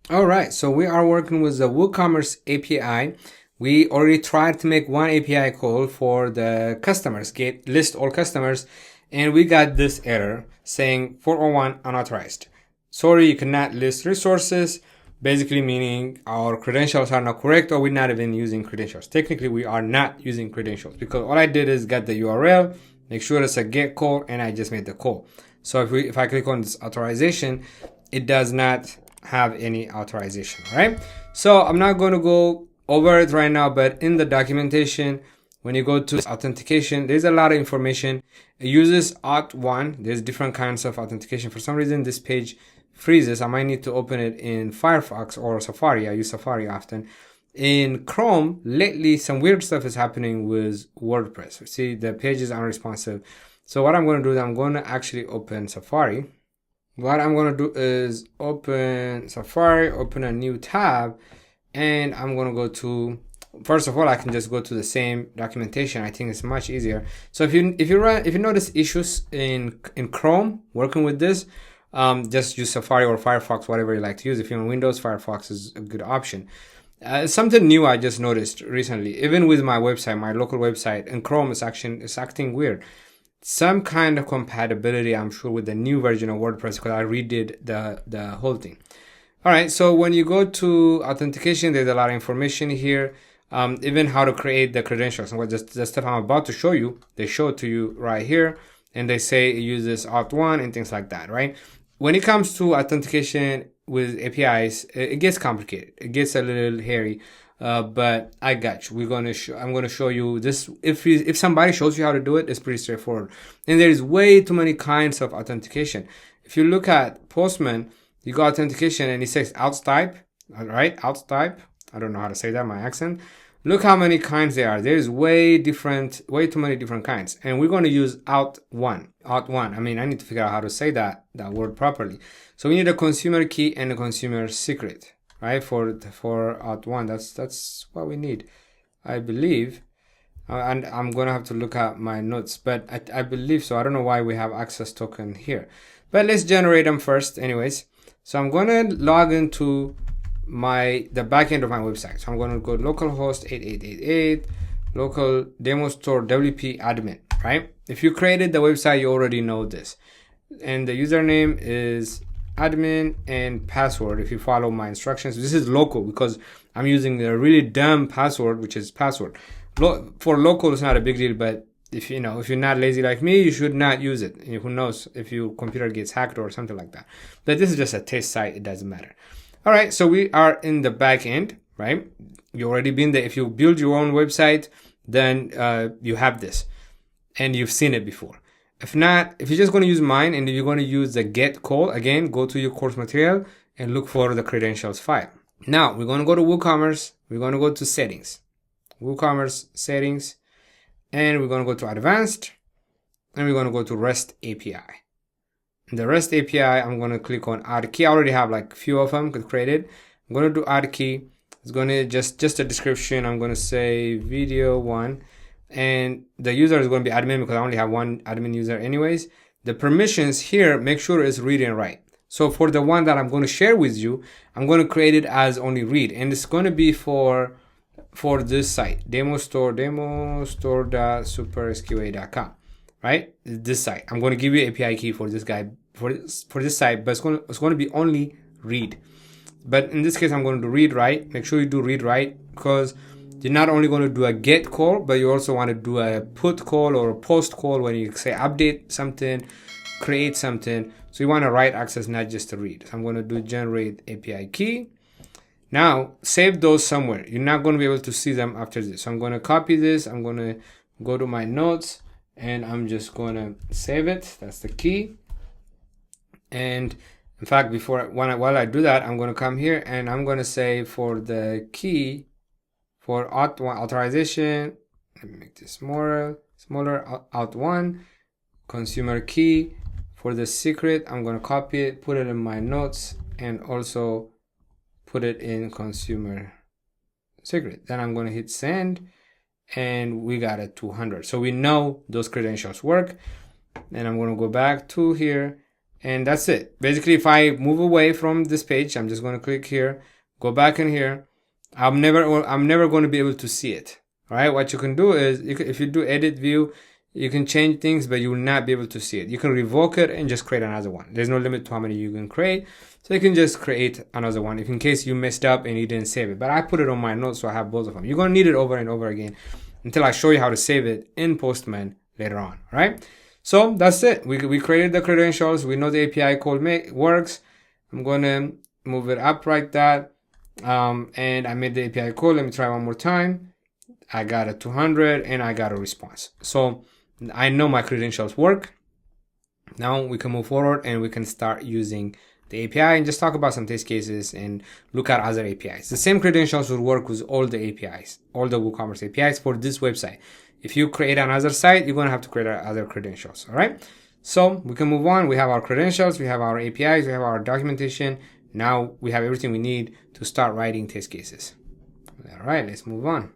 All right, so we are working with the WooCommerce API. We already tried to make one API call for the customers, get list all customers, and we got this error saying 401 unauthorized. Sorry, you cannot list resources, basically meaning our credentials are not correct or we're not even using credentials. Technically, we are not using credentials because all I did is get the URL, make sure it's a get call, and I just made the call. So if I click on this authorization, it does not have any authorization, right? So I'm not going to go over it right now, but in the documentation, when you go to authentication, there's a lot of information. It uses Auth1. There's different kinds of authentication. For some reason, this page freezes. I might need to open it in Firefox or Safari. I use Safari often. In Chrome, lately, some weird stuff is happening with WordPress. See, the page is unresponsive. So what I'm going to do is I'm going to actually open Safari. What I'm going to do is open Safari, open a new tab, and I'm going to go to, first of all, I can just go to the same documentation. I think it's much easier. So if you notice issues in Chrome working with this, just use Safari or Firefox, whatever you like to use. If you're on Windows, Firefox is a good option. Something new I just noticed recently, even with my website, my local website, and Chrome is acting weird. Some kind of compatibility, I'm sure, with the new version of WordPress because I redid the whole thing. All right, so when you go to authentication, there's a lot of information here, even how to create the credentials. And what the stuff I'm about to show you, they show it to you right here, and they say it uses Auth1 and things like that, right? When it comes to authentication with APIs, it gets complicated. It gets a little hairy. But I got you. I'm gonna show you this. If somebody shows you how to do it, it's pretty straightforward. And there is way too many kinds of authentication. If you look at Postman, you go authentication and it says outs type. All right, outs type. I don't know how to say that. My accent. Look how many kinds there are. There's way too many different kinds. And we're going to use Auth1. Auth1. I mean, I need to figure out how to say that word properly. So we need a consumer key and a consumer secret, right? For Auth1. That's what we need, I believe. And I'm going to have to look at my notes, but I believe so. I don't know why we have access token here. But let's generate them first anyways. So I'm going to log into the backend of my website. So I'm going to go localhost 8888 local demo store WP admin, right? If you created the website, you already know this. And the username is admin and password. If you follow my instructions, this is local because I'm using a really dumb password, which is password. For local, it's not a big deal, but if you're not lazy like me, you should not use it. And who knows if your computer gets hacked or something like that. But this is just a test site. It doesn't matter. All right, so we are in the back end, right? You already been there. If you build your own website, then you have this and you've seen it before. If not, if you're just going to use mine and you're going to use the get call, again, go to your course material and look for the credentials file. Now, we're going to go to WooCommerce. We're going to go to settings, WooCommerce settings, and we're going to go to advanced, and we're going to go to REST API. In the REST API, I'm going to click on add key. I already have like a few of them created. I'm going to do add key. It's going to just a description. I'm going to say video 1. And the user is going to be admin because I only have one admin user anyways. The permissions here, make sure it's read and write. So for the one that I'm going to share with you, I'm going to create it as only read. And it's going to be for this site, demostore.supersqa.com. Right? This site. I'm going to give you API key for this guy, for this site, but it's going to be only read. But in this case, I'm going to do read write. Make sure you do read write because you're not only going to do a get call, but you also want to do a put call or a post call when you say update something, create something. So you want to write access, not just to read. So I'm going to do generate API key. Now save those somewhere. You're not going to be able to see them after this. So I'm going to copy this. I'm going to go to my notes. And I'm just going to save it. That's the key. And in fact, while I do that, I'm going to come here and I'm going to say for the key for authorization, let me make this smaller Auth1 consumer key. For the secret, I'm going to copy it, put it in my notes, and also put it in consumer secret. Then I'm going to hit send. And we got a 200. So we know those credentials work. And I'm going to go back to here And that's it. Basically, if I move away from this page, I'm just going to click here, go back in here. I'm never going to be able to see it. All right. What you can do is, if you do edit view, you can change things, but you will not be able to see it. You can revoke it and just create another one. There's no limit to how many you can create. So you can just create another one if in case you messed up and you didn't save it. But I put it on my notes, so I have both of them. You're going to need it over and over again until I show you how to save it in Postman later on. All right. So that's it. We created the credentials. We know the API code works. I'm going to move it up like that. And I made the API code. Let me try one more time. I got a 200 and I got a response. So I know my credentials work. Now we can move forward and we can start using the API and just talk about some test cases and look at other APIs. The same credentials will work with all the APIs, all the WooCommerce APIs for this website. If you create another site, you're going to have to create other credentials. All right. So we can move on. We have our credentials, we have our APIs, we have our documentation. Now we have everything we need to start writing test cases. All right, let's move on.